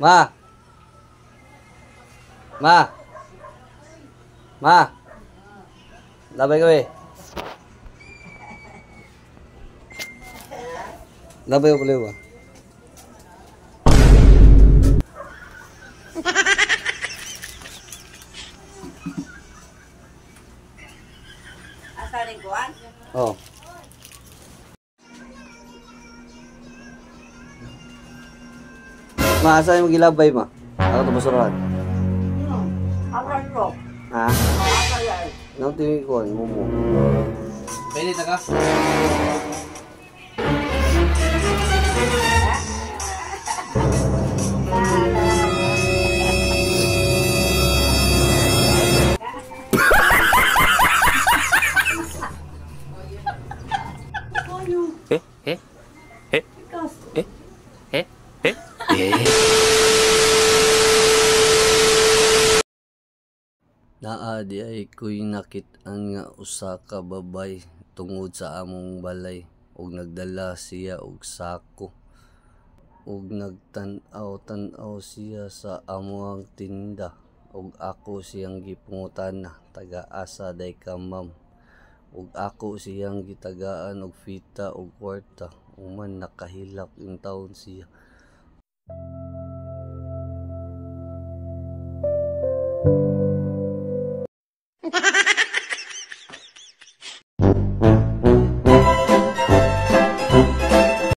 Ma. Ma. Ma. Labay ko eh. Labay ko pala ba? Asa rin kuhan? Oh. Ma, asa yung magilabay ma? Ako ito basurahan. Awan ko. Ha? Asa yan? Nang tingin ko, mumu. Pwede na ka? Naa di ay ko'y nakit-an nga usa ka babay tungod sa among balay ug nagdala siya og sako ug nagtan-aw siya sa among tinda ug ako siyang gipungutana taga asa day ka ma'am ug ako siyang gitagaan og fita ug kwarta human nakahilak in taon siya.